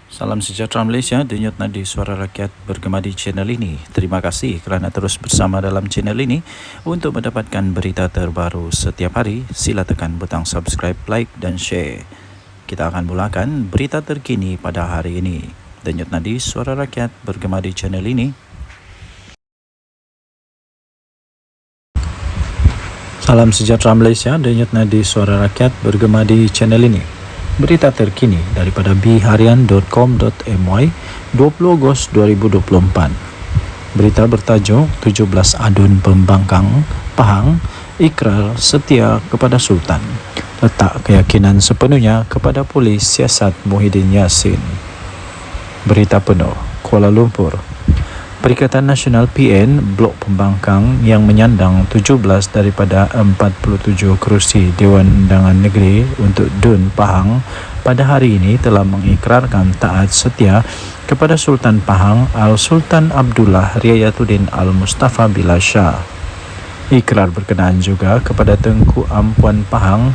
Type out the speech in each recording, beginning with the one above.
Salam sejahtera Malaysia, denyut nadi suara rakyat bergema di channel ini. Terima kasih kerana terus bersama dalam channel ini. Untuk mendapatkan berita terbaru setiap hari, sila tekan butang subscribe, like dan share. Kita akan mulakan berita terkini pada hari ini. Denyut nadi suara rakyat bergema di channel ini. Salam sejahtera Malaysia, denyut nadi suara rakyat bergema di channel ini. Berita terkini daripada bharian.com.my 20 Ogos 2024. Berita bertajuk 17 adun pembangkang Pahang ikrar setia kepada Sultan. Letak keyakinan sepenuhnya kepada polis siasat Muhyiddin Yassin. Berita penuh Kuala Lumpur. Perikatan Nasional PN Blok Pembangkang yang menyandang 17 daripada 47 kerusi Dewan Undangan Negeri untuk DUN Pahang pada hari ini telah mengikrarkan taat setia kepada Sultan Pahang Al-Sultan Abdullah Riayatuddin Al-Mustafa Billah Shah. Ikrar berkenaan juga kepada Tengku Ampuan Pahang,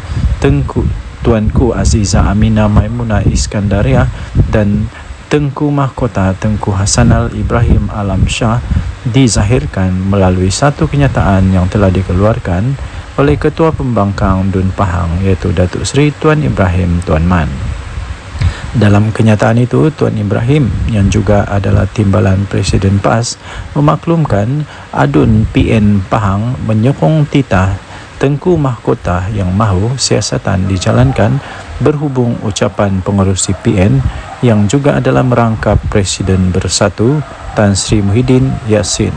Tuanku Aziza Aminah Maimunah Iskandariah dan Tengku Mahkota Tengku Hasanal Ibrahim Alam Shah dizahirkan melalui satu kenyataan yang telah dikeluarkan oleh Ketua Pembangkang DUN Pahang iaitu Datuk Seri Tuan Ibrahim Tuan Man. Dalam kenyataan itu, Tuan Ibrahim yang juga adalah timbalan Presiden PAS memaklumkan adun PN Pahang menyokong titah Tengku Mahkota yang mahu siasatan dijalankan berhubung ucapan pengerusi PN yang juga adalah merangkap Presiden Bersatu Tan Sri Muhyiddin Yassin.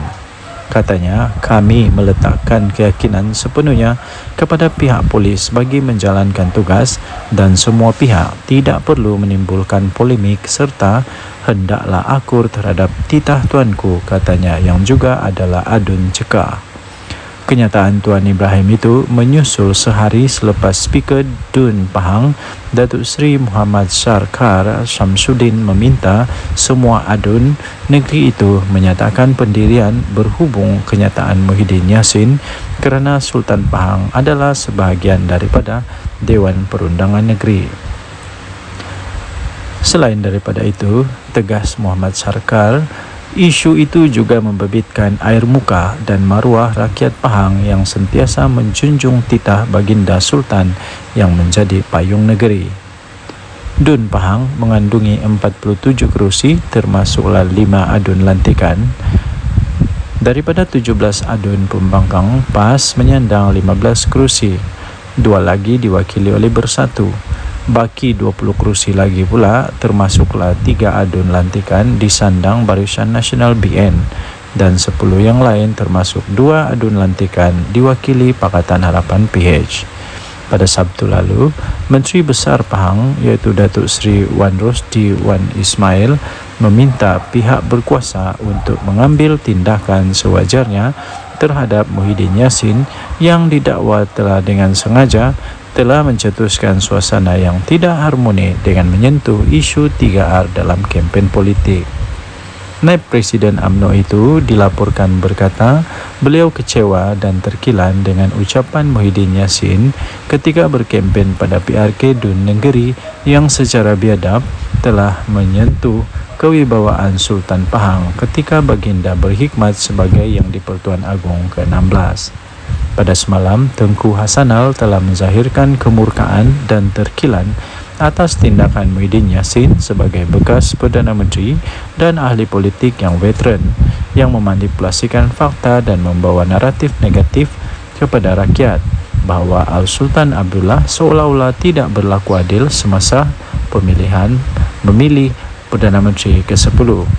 Katanya, kami meletakkan keyakinan sepenuhnya kepada pihak polis bagi menjalankan tugas dan semua pihak tidak perlu menimbulkan polemik serta hendaklah akur terhadap titah tuanku, katanya yang juga adalah adun cekar. Kenyataan Tuan Ibrahim itu menyusul sehari selepas Speaker DUN Pahang Datuk Seri Muhammad Sarkar Syamsuddin meminta semua adun negeri itu menyatakan pendirian berhubung kenyataan Muhyiddin Yassin kerana Sultan Pahang adalah sebahagian daripada Dewan Perundangan Negeri. Selain daripada itu, tegas Muhammad Sarkar, isu itu juga membebitkan air muka dan maruah rakyat Pahang yang sentiasa menjunjung titah baginda Sultan yang menjadi payung negeri. DUN Pahang mengandungi 47 kerusi termasuklah 5 adun lantikan. Daripada 17 adun pembangkang, PAS menyandang 15 kerusi. 2 lagi diwakili oleh Bersatu. Baki 20 kerusi lagi pula termasuklah 3 adun lantikan disandang Barisan Nasional BN dan 10 yang lain termasuk 2 adun lantikan diwakili Pakatan Harapan PH. Pada Sabtu lalu, Menteri Besar Pahang iaitu Datuk Seri Wan Rosdi Wan Ismail meminta pihak berkuasa untuk mengambil tindakan sewajarnya terhadap Muhyiddin Yassin yang didakwa telah dengan sengaja telah mencetuskan suasana yang tidak harmoni dengan menyentuh isu 3R dalam kempen politik. Naib Presiden UMNO itu dilaporkan berkata beliau kecewa dan terkilan dengan ucapan Muhyiddin Yassin ketika berkempen pada PRK DUN Negeri yang secara biadab telah menyentuh kewibawaan Sultan Pahang ketika baginda berkhidmat sebagai Yang di-Pertuan Agong ke-16. Pada semalam, Tengku Hasanal telah menzahirkan kemurkaan dan terkilan atas tindakan Muhyiddin Yassin sebagai bekas Perdana Menteri dan ahli politik yang veteran yang memanipulasikan fakta dan membawa naratif negatif kepada rakyat bahawa Al-Sultan Abdullah seolah-olah tidak berlaku adil semasa pemilihan memilih Perdana Menteri ke-10.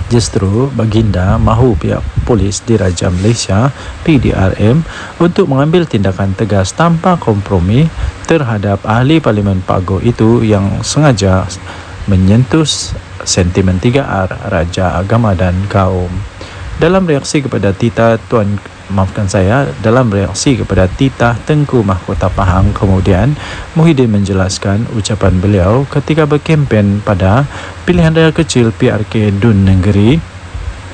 Justru baginda mahu pihak polis Diraja Malaysia PDRM untuk mengambil tindakan tegas tanpa kompromi terhadap ahli Parlimen Pagoh itu yang sengaja menyentuh sentimen 3R Raja Agama dan Kaum. Dalam reaksi kepada titah Tengku Mahkota Pahang, kemudian Muhyiddin menjelaskan ucapan beliau ketika berkempen pada pilihan raya kecil PRK DUN Negeri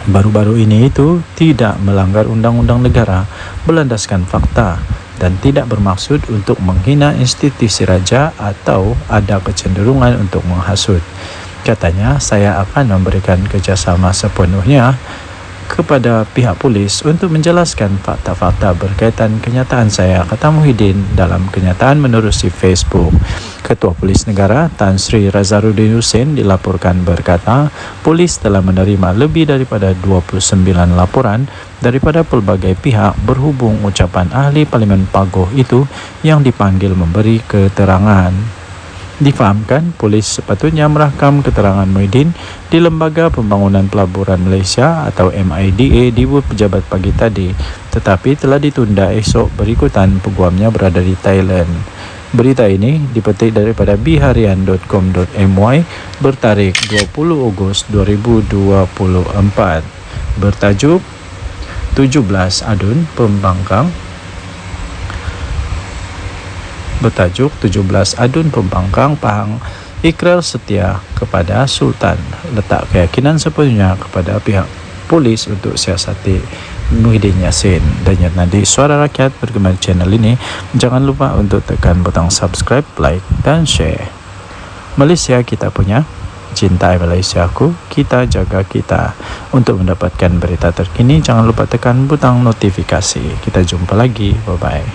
baru-baru ini itu tidak melanggar undang-undang negara, berlandaskan fakta dan tidak bermaksud untuk menghina institusi raja atau ada kecenderungan untuk menghasut. Katanya, saya akan memberikan kerjasama sepenuhnya kepada pihak polis untuk menjelaskan fakta-fakta berkaitan kenyataan saya, kata Muhyiddin dalam kenyataan menerusi Facebook. Ketua Polis Negara Tan Sri Razaruddin Hussein dilaporkan berkata, polis telah menerima lebih daripada 29 laporan daripada pelbagai pihak berhubung ucapan ahli Parlimen Pagoh itu yang dipanggil memberi keterangan. Difahamkan, polis sepatutnya merakam keterangan Muhyiddin di Lembaga Pembangunan Pelaburan Malaysia atau MIDA di pejabat pagi tadi, tetapi telah ditunda esok berikutan peguamnya berada di Thailand. Berita ini dipetik daripada biharian.com.my bertarikh 20 Ogos 2024. Bertajuk 17 Adun Pembangkang Pembangkang Pahang ikrar setia kepada Sultan, letak keyakinan sepenuhnya kepada pihak polis untuk siasati Muhyiddin Yassin. Dan nanti Suara Rakyat bergema di channel ini. Jangan lupa untuk tekan butang subscribe, like dan share. Malaysia kita punya, cintai Malaysiaku, kita jaga kita. Untuk mendapatkan berita terkini, jangan lupa tekan butang notifikasi. Kita jumpa lagi, bye bye.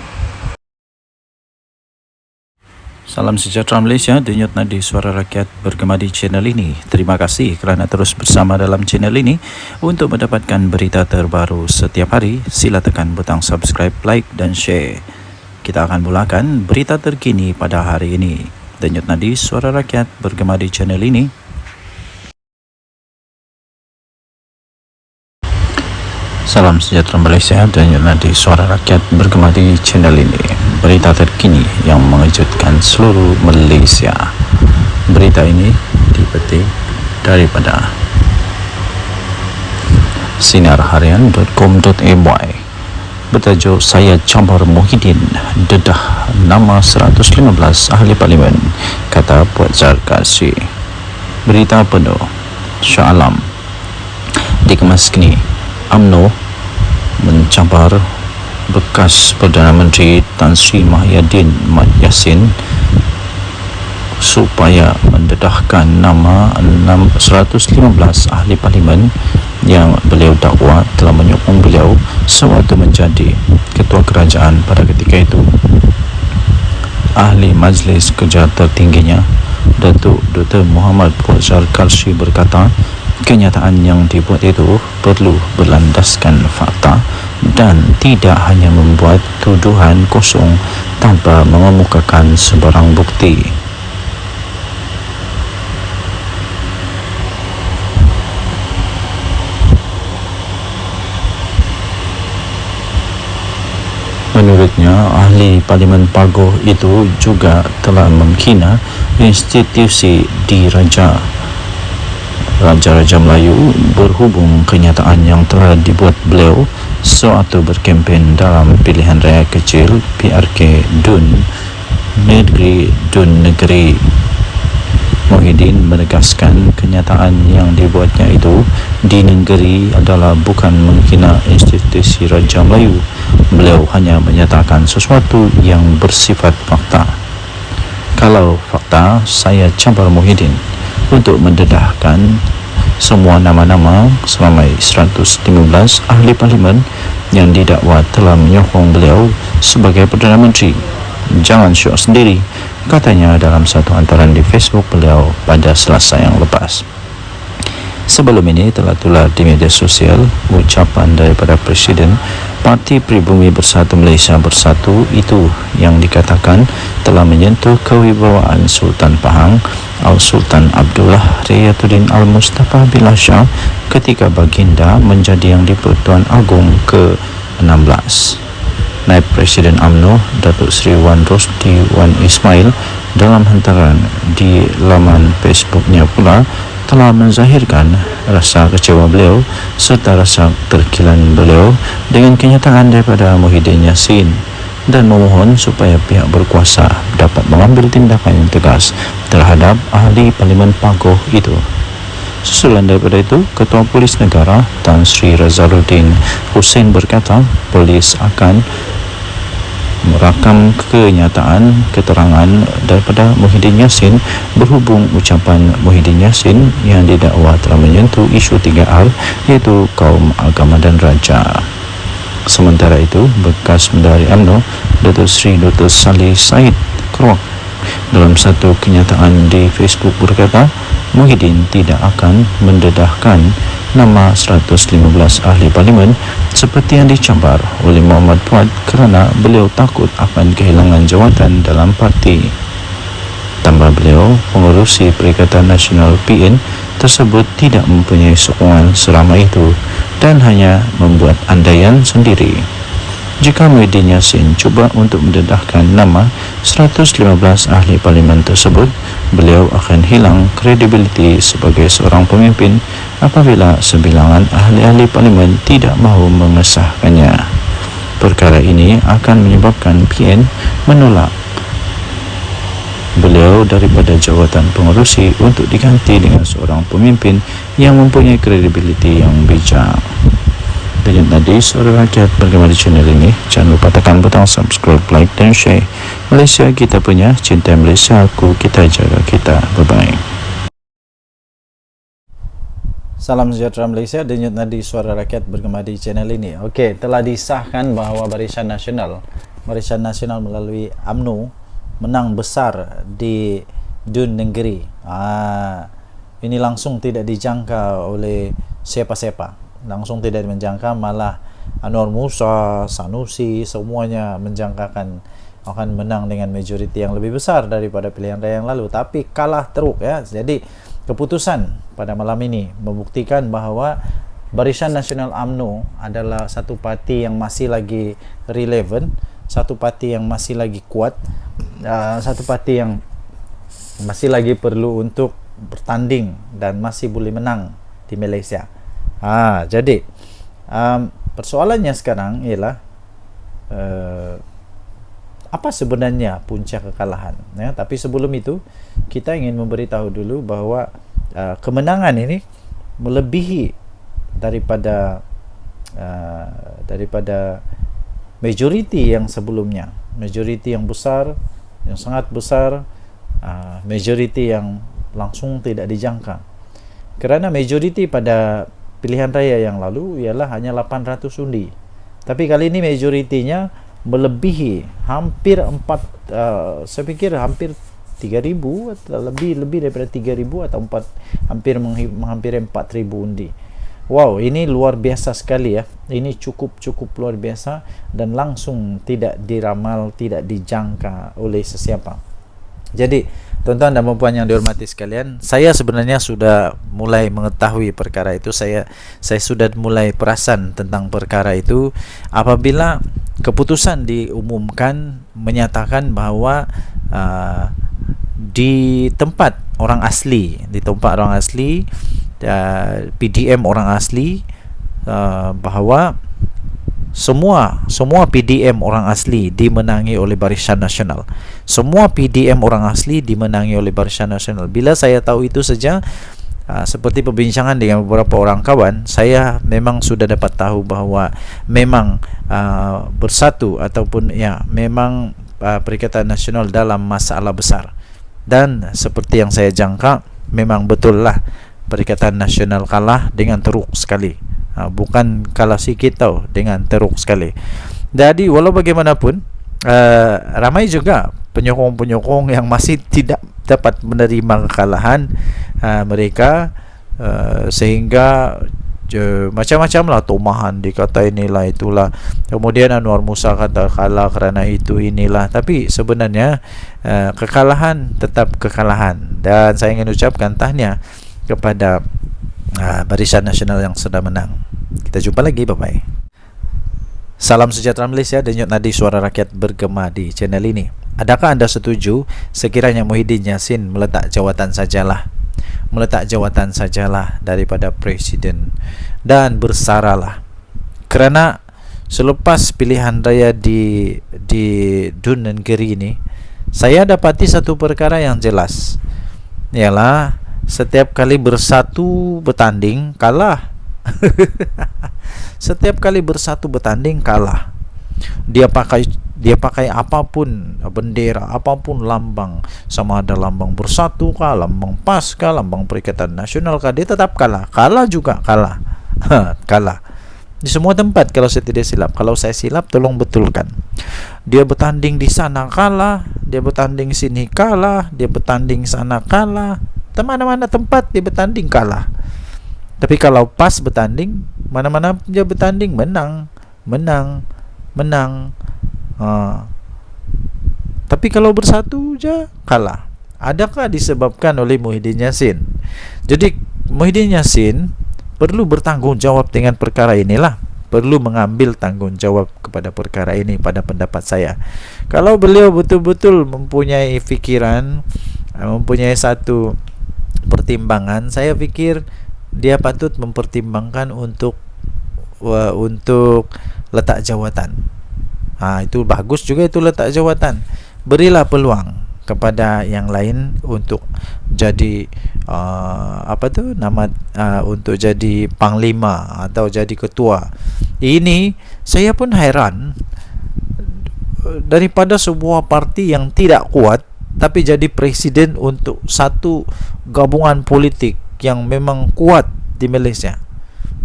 Salam sejahtera Malaysia, denyut nadi Suara Rakyat bergema di channel ini. Terima kasih kerana terus bersama dalam channel ini. Untuk mendapatkan berita terbaru setiap hari, sila tekan butang subscribe, like dan share. Kita akan mulakan berita terkini pada hari ini. Denyut nadi Suara Rakyat bergema di channel ini. Salam sejahtera Malaysia, denyut nadi Suara Rakyat bergema di channel ini. Berita terkini yang mengejutkan seluruh Malaysia. Berita ini dipetik daripada sinarharian.com.my bertajuk Saya Campar Muhyiddin dedah nama 115 ahli parlimen, kata Puan Zarkasi. Berita penuh Shah Alam dikemas kini. UMNO mencampar bekas Perdana Menteri Tan Sri Muhyiddin Yassin supaya mendedahkan nama 115 ahli parlimen yang beliau dakwa telah menyokong beliau sewaktu menjadi ketua kerajaan pada ketika itu. Ahli Majlis Kerja tertingginya, Datuk Dr. Muhammad Puazar Karshi berkata, kenyataan yang dibuat itu perlu berlandaskan fakta dan tidak hanya membuat tuduhan kosong tanpa mengemukakan sebarang bukti. Menurutnya, ahli Parlimen Pagoh itu juga telah menghina institusi diraja Raja-Raja Melayu berhubung kenyataan yang telah dibuat beliau sewaktu berkempen dalam pilihan raya kecil PRK Dun Negeri. Muhyiddin menegaskan kenyataan yang dibuatnya itu di negeri adalah bukan menghina institusi Raja Melayu. Beliau hanya menyatakan sesuatu yang bersifat fakta. Kalau fakta, saya campar Muhyiddin untuk mendedahkan semua nama-nama seramai 115 ahli parlimen yang didakwa telah menyokong beliau sebagai Perdana Menteri. Jangan syok sendiri, katanya dalam satu hantaran di Facebook beliau pada Selasa yang lepas. Sebelum ini telah tular di media sosial ucapan daripada Presiden Parti Pribumi Bersatu Malaysia Bersatu itu yang dikatakan telah menyentuh kewibawaan Sultan Pahang Al-Sultan Abdullah Riyatuddin Al-Mustafa Billah Shah ketika baginda menjadi Yang di-Pertuan Agong ke-16. Naib Presiden UMNO Datuk Seri Wan Rosdi Wan Ismail dalam hantaran di laman Facebooknya pula telah menzahirkan rasa kecewa beliau serta rasa terkilan beliau dengan kenyataan daripada Muhyiddin Yassin dan memohon supaya pihak berkuasa dapat mengambil tindakan yang tegas terhadap ahli Parlimen Pagoh itu. Susulan daripada itu, Ketua Polis Negara Tan Sri Razaruddin Hussein berkata polis akan merakam kenyataan keterangan daripada Muhyiddin Yassin berhubung ucapan Muhyiddin Yassin yang didakwa telah menyentuh isu 3R iaitu kaum agama dan raja. Sementara itu, bekas Menteri UMNO Datuk Seri Dr. Saleh Said Keruak dalam satu kenyataan di Facebook berkata, Muhyiddin tidak akan mendedahkan nama 115 ahli parlimen seperti yang dicabar oleh Muhammad Fuad kerana beliau takut akan kehilangan jawatan dalam parti. Tambah beliau, pengerusi Perikatan Nasional PN tersebut tidak mempunyai sokongan seramai itu dan hanya membuat andaian sendiri. Jika Muhyiddin Yassin cuba untuk mendedahkan nama 115 ahli parlimen tersebut, beliau akan hilang kredibiliti sebagai seorang pemimpin apabila sebilangan ahli-ahli parlimen tidak mahu mengesahkannya. Perkara ini akan menyebabkan PN menolak beliau daripada jawatan pengerusi untuk diganti dengan seorang pemimpin yang mempunyai kredibiliti yang bijak. Dan tadi Suara Rakyat bergema di channel ini. Jangan lupa tekan butang subscribe, like dan share. Malaysia kita punya, cinta Malaysia aku, kita jaga kita. Bye bye. Salam sejahtera Malaysia, denyut nadi Suara Rakyat bergema di channel ini. Okey, telah disahkan bahawa Barisan Nasional melalui UMNO menang besar di Dun Negeri. Ini langsung tidak dijangka oleh siapa-siapa. Langsung tidak menjangka, malah Anwar Musa, Sanusi, semuanya menjangkakan akan menang dengan majoriti yang lebih besar daripada pilihan raya yang lalu, tapi kalah teruk ya. Jadi keputusan pada malam ini membuktikan bahawa Barisan Nasional UMNO adalah satu parti yang masih lagi relevan, satu parti yang masih lagi kuat, satu parti yang masih lagi perlu untuk bertanding dan masih boleh menang di Malaysia. Jadi persoalannya sekarang ialah apa sebenarnya punca kekalahan ya? Tapi sebelum itu kita ingin memberitahu dulu bahawa kemenangan ini melebihi daripada majoriti yang sebelumnya, majoriti yang besar, yang sangat besar, majoriti yang langsung tidak dijangka. Kerana majoriti pada pilihan raya yang lalu ialah hanya 800 undi. Tapi kali ini majoritinya melebihi hampir saya fikir hampir 3,000 atau lebih daripada 3,000 atau hampir 4,000 undi. Wow, ini luar biasa sekali ya. Ini cukup luar biasa dan langsung tidak diramal, tidak dijangka oleh sesiapa. Jadi tuan-tuan dan puan yang dihormati sekalian, saya sebenarnya sudah mulai mengetahui perkara itu. Saya sudah mulai perasan tentang perkara itu apabila keputusan diumumkan menyatakan bahawa di tempat orang asli, PDM orang asli, bahawa semua PDM orang asli dimenangi oleh Barisan Nasional. Semua PDM orang asli dimenangi oleh Barisan Nasional. Bila saya tahu itu saja, seperti perbincangan dengan beberapa orang kawan, saya memang sudah dapat tahu bahawa memang bersatu ataupun ya memang Perikatan Nasional dalam masalah besar. Dan seperti yang saya jangka, memang betul lah Perikatan Nasional kalah dengan teruk sekali. Bukan kalah sikit tau, dengan teruk sekali. Jadi walau bagaimanapun ramai juga penyokong-penyokong yang masih tidak dapat menerima kekalahan mereka, sehingga macam-macam lah tomahan, dikata inilah itulah, kemudian Anwar Musa kata kalah kerana itu inilah. Tapi sebenarnya kekalahan tetap kekalahan, dan saya ingin ucapkan tahniah kepada Barisan Nasional yang sudah menang. Kita jumpa lagi, bye-bye. Salam sejahtera Malaysia, denyut nadi Suara Rakyat bergema di channel ini. Adakah anda setuju sekiranya Muhyiddin Yassin meletak jawatan sajalah daripada Presiden dan bersaralah? Kerana selepas pilihan raya di Dun Negeri ini, saya dapati satu perkara yang jelas, ialah setiap kali bersatu bertanding kalah. Setiap kali bersatu bertanding kalah. Dia pakai dia pakai apapun bendera, apapun lambang, sama ada lambang Bersatu kah, lambang PAS kah, lambang Perikatan Nasional kah, dia tetap kalah. Kalah juga kalah. Kalah di semua tempat kalau saya tidak silap. Kalau saya silap tolong betulkan. Dia bertanding di sana kalah, dia bertanding sini kalah, dia bertanding sana kalah, mana-mana tempat dia bertanding kalah. Tapi kalau PAS bertanding, mana-mana dia bertanding menang. Tapi kalau Bersatu je kalah. Adakah disebabkan oleh Muhyiddin Yassin? Jadi Muhyiddin Yassin perlu bertanggung jawab dengan perkara inilah, perlu mengambil tanggung jawab kepada perkara ini pada pendapat saya. Kalau beliau betul-betul mempunyai fikiran, mempunyai satu pertimbangan, saya pikir dia patut mempertimbangkan untuk letak jawatan. Itu bagus juga, itu letak jawatan. Berilah peluang kepada yang lain untuk jadi untuk jadi panglima atau jadi ketua. Ini saya pun heran, daripada sebuah parti yang tidak kuat tapi jadi presiden untuk satu gabungan politik yang memang kuat di Malaysia.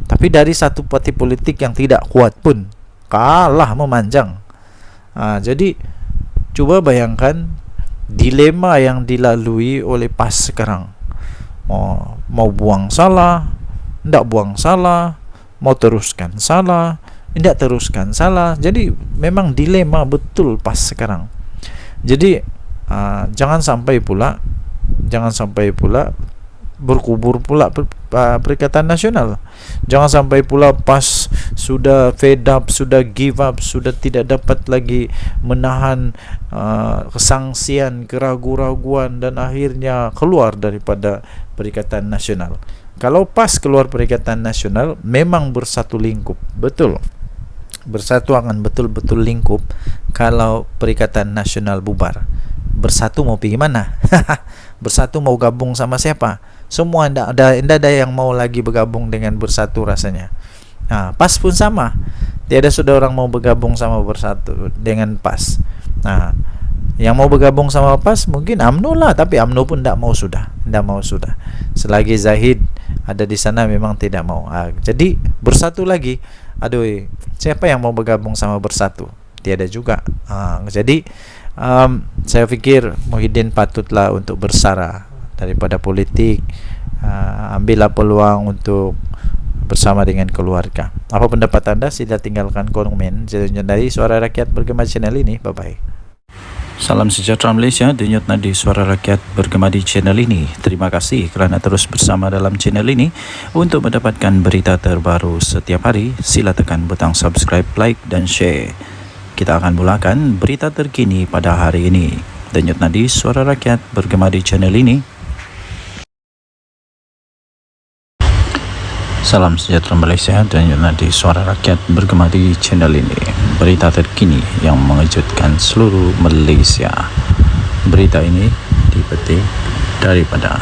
Tapi dari satu parti politik yang tidak kuat pun kalah memanjang. Jadi coba bayangkan dilema yang dilalui oleh PAS sekarang. Mau buang salah, tidak buang salah, mau teruskan salah, tidak teruskan salah. Jadi memang dilema betul PAS sekarang. Jadi jangan sampai pula berkubur pula Perikatan Nasional. Jangan sampai pula PAS sudah fed up, sudah give up, sudah tidak dapat lagi menahan kesangsian, keraguan-raguan, dan akhirnya keluar daripada Perikatan Nasional. Kalau PAS keluar Perikatan Nasional, memang bersatu lingkup, betul. Bersatu akan betul-betul lingkup. Kalau Perikatan Nasional bubar, Bersatu mau pergi mana? Bersatu mau gabung sama siapa? Semua tidak ada yang mau lagi bergabung dengan Bersatu rasanya. PAS pun sama. Tiada sudah orang mau bergabung sama Bersatu dengan PAS. Yang mau bergabung sama PAS mungkin UMNO lah, tapi UMNO pun tidak mau sudah. Selagi Zahid ada di sana memang tidak mau. Jadi Bersatu lagi. Aduh, siapa yang mau bergabung sama Bersatu? Tiada juga. Jadi saya pikir Muhyiddin patutlah untuk bersara daripada politik. Ambillah peluang untuk bersama dengan keluarga. Apa pendapat anda? Sila tinggalkan komen dari Suara Rakyat Bergema channel ini. Bye bye. Salam sejahtera Malaysia, denyut nadi Suara Rakyat Bergema di channel ini. Terima kasih kerana terus bersama dalam channel ini. Untuk mendapatkan berita terbaru setiap hari, sila tekan butang subscribe, like dan share. Kita akan mulakan berita terkini pada hari ini. Denyut nadi Suara Rakyat Bergema di channel ini. Salam sejahtera Malaysia, denyut nadi Suara Rakyat Bergema di channel ini. Berita terkini yang mengejutkan seluruh Malaysia. Berita ini dipetik daripada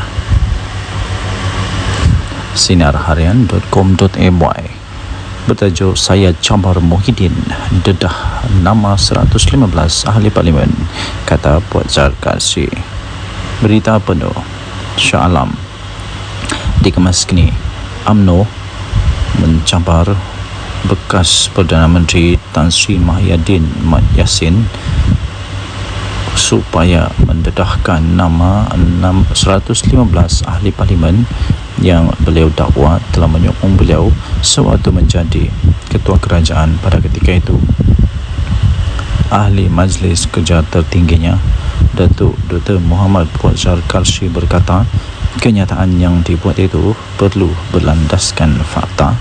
sinarharian.com.my. Bertajuk Saya Cabar Muhyiddin dedah nama 115 ahli parlimen, kata Puan Zarkasi. Berita penuh Shah Alam dikemas kini. UMNO mencabar bekas Perdana Menteri Tan Sri Muhyiddin Mat Yassin supaya mendedahkan nama 115 ahli parlimen yang beliau dakwa telah menyokong beliau sewaktu menjadi ketua kerajaan pada ketika itu. Ahli Majlis Kerja tertingginya, Datuk Dr. Muhammad Puan Zarkasi berkata, kenyataan yang dibuat itu perlu berlandaskan fakta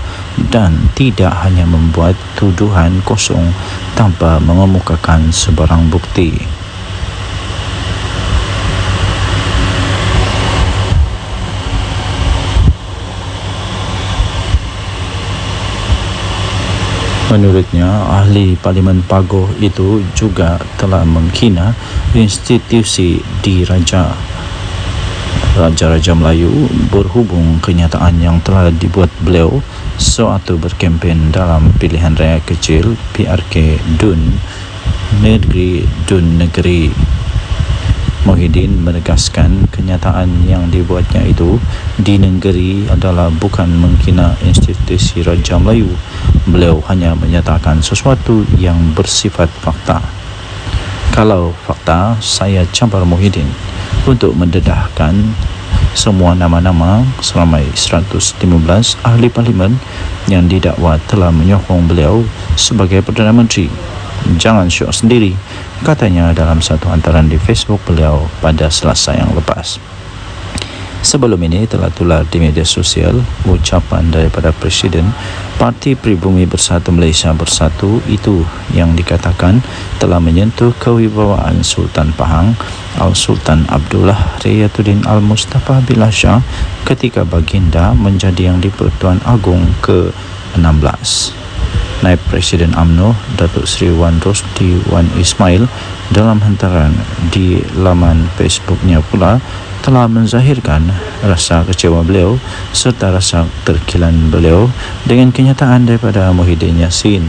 dan tidak hanya membuat tuduhan kosong tanpa mengemukakan sebarang bukti. Menurutnya, ahli Parlimen Pagoh itu juga telah menghina institusi diraja Raja-Raja Melayu berhubung kenyataan yang telah dibuat beliau sewaktu berkempen dalam pilihan raya kecil PRK DUN Negeri Dun Negeri. Muhyiddin menegaskan kenyataan yang dibuatnya itu di negeri adalah bukan menghina institusi Raja Melayu. Beliau hanya menyatakan sesuatu yang bersifat fakta. Kalau fakta, saya campur Muhyiddin untuk mendedahkan semua nama-nama seramai 115 ahli parlimen yang didakwa telah menyokong beliau sebagai Perdana Menteri. Jangan syok sendiri, katanya dalam satu hantaran di Facebook beliau pada Selasa yang lepas. Sebelum ini telah tular di media sosial ucapan daripada Presiden Parti Pribumi Bersatu Malaysia Bersatu itu yang dikatakan telah menyentuh kewibawaan Sultan Pahang Al-Sultan Abdullah Riyatuddin Al-Mustafa Billah Shah ketika baginda menjadi Yang di-Pertuan Agong ke-16. Naib Presiden UMNO Datuk Seri Wan Rosdi Wan Ismail dalam hantaran di laman Facebooknya pula telah menzahirkan rasa kecewa beliau serta rasa terkilan beliau dengan kenyataan daripada Muhyiddin Yassin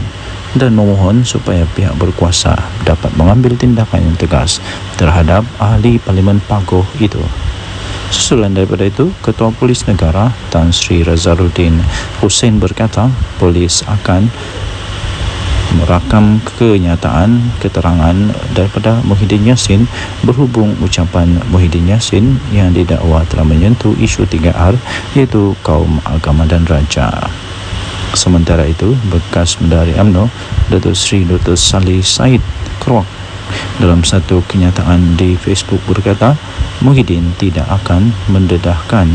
dan memohon supaya pihak berkuasa dapat mengambil tindakan yang tegas terhadap ahli Parlimen Pagoh itu. Susulan daripada itu, Ketua Polis Negara Tan Sri Razaruddin Hussein berkata polis akan merakam kenyataan keterangan daripada Muhyiddin Yassin berhubung ucapan Muhyiddin Yassin yang didakwa telah menyentuh isu 3R iaitu kaum, agama dan raja. Sementara itu, bekas Menteri UMNO Datuk Seri Dr. Salih Said Kroak dalam satu kenyataan di Facebook berkata Muhyiddin tidak akan mendedahkan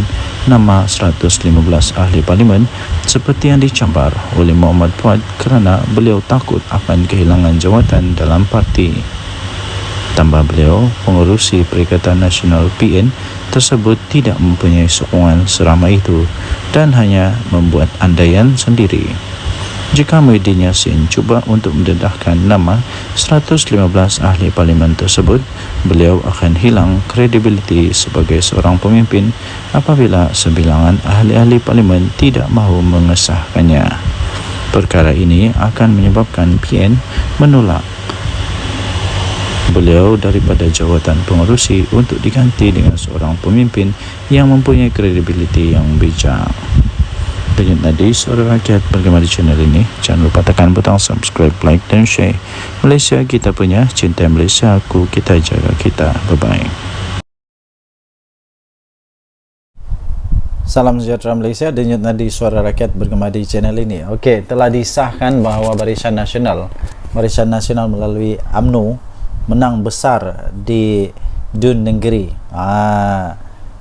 nama 115 ahli parlimen seperti yang dicabar oleh Muhammad Fuad kerana beliau takut akan kehilangan jawatan dalam parti. Tambah beliau, pengerusi Perikatan Nasional PN tersebut tidak mempunyai sokongan seramai itu dan hanya membuat andaian sendiri. Jika Muhyiddin Yassin cuba untuk mendedahkan nama 115 ahli parlimen tersebut, beliau akan hilang kredibiliti sebagai seorang pemimpin apabila sebilangan ahli-ahli parlimen tidak mahu mengesahkannya. Perkara ini akan menyebabkan PN menolak beliau daripada jawatan pengerusi untuk diganti dengan seorang pemimpin yang mempunyai kredibiliti yang bijak. Denyut nadi suara rakyat bergema di channel ini. Jangan lupa tekan butang subscribe, like dan share. Malaysia kita punya, cinta Malaysia aku, kita jaga kita. Bye-bye. Salam sejahtera Malaysia, denyut nadi suara rakyat bergema di channel ini. Okey, telah disahkan bahawa Barisan Nasional melalui UMNO menang besar di Dun Negeri.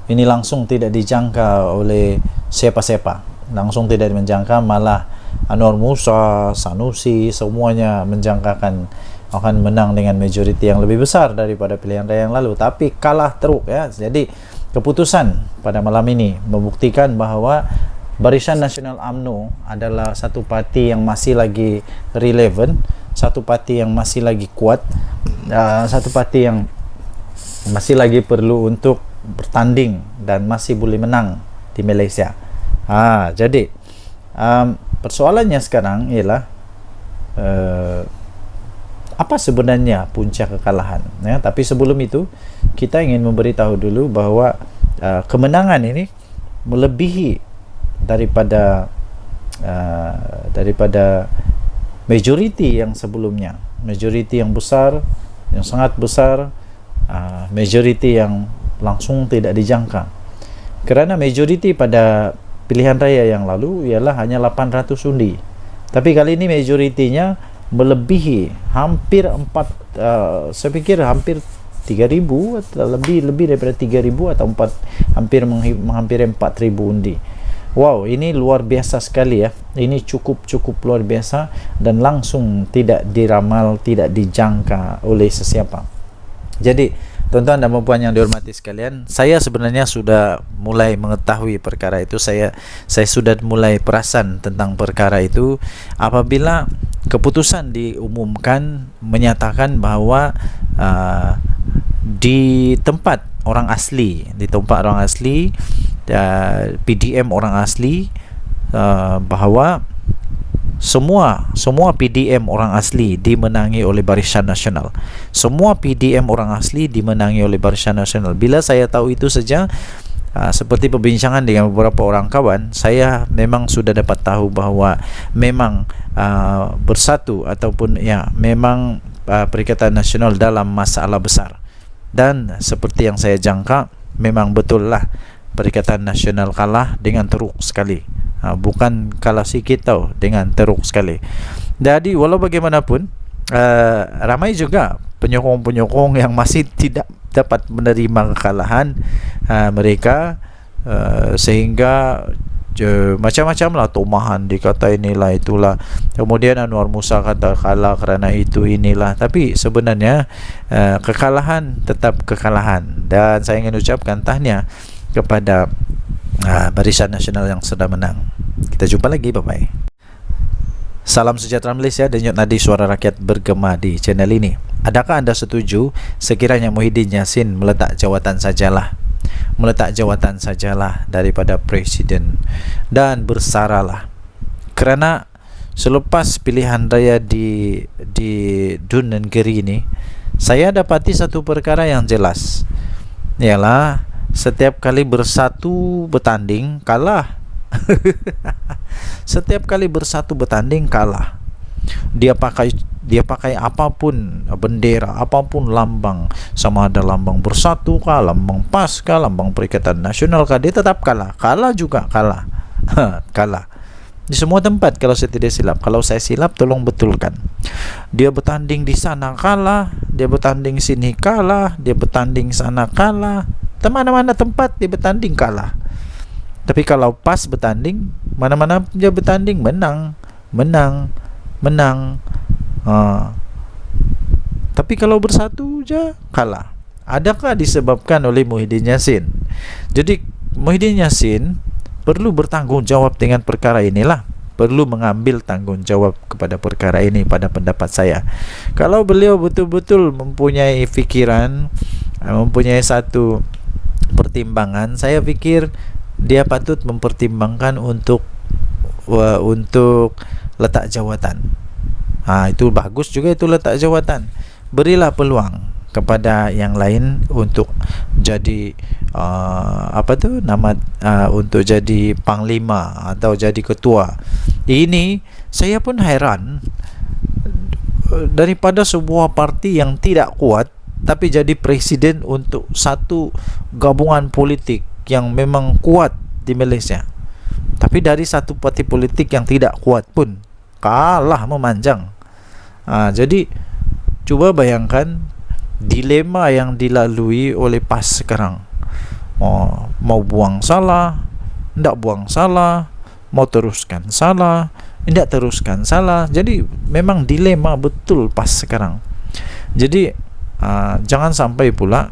Ini langsung tidak dijangka oleh siapa-siapa. Langsung tidak menjangka, malah Anwar Musa, Sanusi, semuanya menjangkakan akan menang dengan majoriti yang lebih besar daripada pilihan raya yang lalu, tapi kalah teruk ya. Jadi keputusan pada malam ini membuktikan bahawa Barisan Nasional UMNO adalah satu parti yang masih lagi relevan, satu parti yang masih lagi kuat, satu parti yang masih lagi perlu untuk bertanding dan masih boleh menang di Malaysia. Jadi persoalannya sekarang ialah apa sebenarnya punca kekalahan ya? Tapi sebelum itu kita ingin memberitahu dulu bahawa kemenangan ini melebihi daripada majoriti yang sebelumnya, majoriti yang besar, yang sangat besar, majoriti yang langsung tidak dijangka. Kerana majoriti pada pilihan raya yang lalu ialah hanya 800 undi. Tapi kali ini majoritinya melebihi hampir saya pikir hampir 3,000 atau lebih daripada 3,000 atau hampir 4,000 undi. Wow, ini luar biasa sekali ya. Ini cukup luar biasa dan langsung tidak diramal, tidak dijangka oleh sesiapa. Jadi tuan-tuan dan puan yang dihormati sekalian, saya sebenarnya sudah mulai mengetahui perkara itu. Saya sudah mulai perasan tentang perkara itu apabila keputusan diumumkan menyatakan bahawa di tempat orang asli, PDM orang asli, bahawa semua PDM orang asli dimenangi oleh Barisan Nasional. Semua PDM orang asli dimenangi oleh Barisan Nasional. Bila saya tahu itu saja, seperti perbincangan dengan beberapa orang kawan, saya memang sudah dapat tahu bahawa memang bersatu ataupun memang Perikatan Nasional dalam masalah besar. Dan seperti yang saya jangka, memang betul lah Perikatan Nasional kalah dengan teruk sekali. Bukan kalah sikit tau, dengan teruk sekali. Jadi walau bagaimanapun, ramai juga penyokong-penyokong yang masih tidak dapat menerima kekalahan mereka, sehingga macam-macam lah tomahan, dikata inilah itulah, kemudian Anwar Musa kata kalah kerana itu inilah. Tapi sebenarnya kekalahan tetap kekalahan, dan saya ingin ucapkan tahniah kepada Barisan Nasional yang sudah menang. Kita jumpa lagi, bye bye. Salam sejahtera Malaysia, denyut nadi suara rakyat bergema di channel ini. Adakah anda setuju sekiranya Muhyiddin Yassin meletak jawatan sajalah daripada Presiden dan bersaralah? Kerana selepas pilihan raya di Dun Negeri ini, saya dapati satu perkara yang jelas, ialah setiap kali bersatu bertanding kalah. Setiap kali bersatu bertanding kalah. Dia pakai apapun bendera, apapun lambang, sama ada lambang Bersatu kah, lambang PAS kah, lambang Perikatan Nasional kah, dia tetap kalah. Kalah juga kalah. Kalah di semua tempat kalau saya tidak silap. Kalau saya silap tolong betulkan. Dia bertanding di sana kalah, dia bertanding sini kalah, dia bertanding sana kalah, mana-mana tempat dia bertanding kalah. Tapi kalau PAS bertanding, mana-mana dia bertanding menang. Tapi kalau Bersatu je kalah. Adakah disebabkan oleh Muhyiddin Yassin? Jadi Muhyiddin Yassin perlu bertanggungjawab dengan perkara inilah, perlu mengambil tanggungjawab kepada perkara ini pada pendapat saya. Kalau beliau betul-betul mempunyai fikiran, mempunyai satu pertimbangan, saya fikir dia patut mempertimbangkan untuk letak jawatan. Itu bagus juga, itu letak jawatan. Berilah peluang kepada yang lain untuk jadi untuk jadi panglima atau jadi ketua. Ini saya pun heran, daripada sebuah parti yang tidak kuat tapi jadi presiden untuk satu gabungan politik yang memang kuat di Malaysia. Tapi dari satu parti politik yang tidak kuat pun kalah memanjang. Jadi cuba bayangkan dilema yang dilalui oleh PAS sekarang. Mau buang salah, tidak buang salah, mau teruskan salah, tidak teruskan salah. Jadi memang dilema betul PAS sekarang. Jadi jangan sampai pula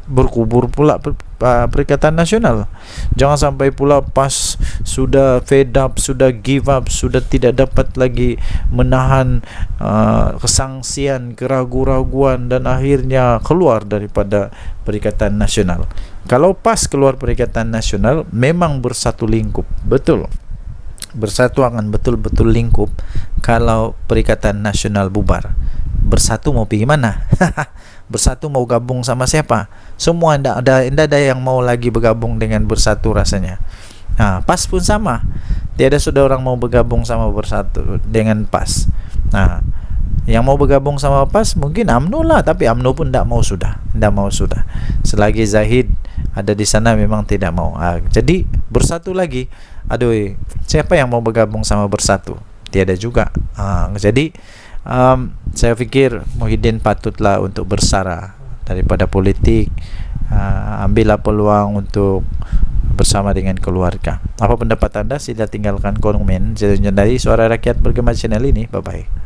berkubur pula Perikatan Nasional. Jangan sampai pula PAS sudah fed up, sudah give up, sudah tidak dapat lagi menahan kesangsian, keraguan-raguan, dan akhirnya keluar daripada Perikatan Nasional. Kalau PAS keluar Perikatan Nasional, memang bersatu lingkup, betul. Bersatu akan betul-betul lingkup. Kalau Perikatan Nasional bubar, Bersatu mau pergi mana? Bersatu mau gabung sama siapa? Semua tidak ada yang mau lagi bergabung dengan Bersatu rasanya. PAS pun sama. Tiada sudah orang mau bergabung sama Bersatu dengan PAS. Yang mau bergabung sama PAS mungkin UMNO lah, tapi UMNO pun tidak mau sudah. Selagi Zahid ada di sana memang tidak mau. Jadi Bersatu lagi. Aduh, siapa yang mau bergabung sama Bersatu? Tiada juga. Jadi saya fikir Muhyiddin patutlah untuk bersara daripada politik. Ambillah peluang untuk bersama dengan keluarga. Apa pendapat anda? Sila tinggalkan komen. Dari Suara Rakyat Bergema channel ini. Bye bye.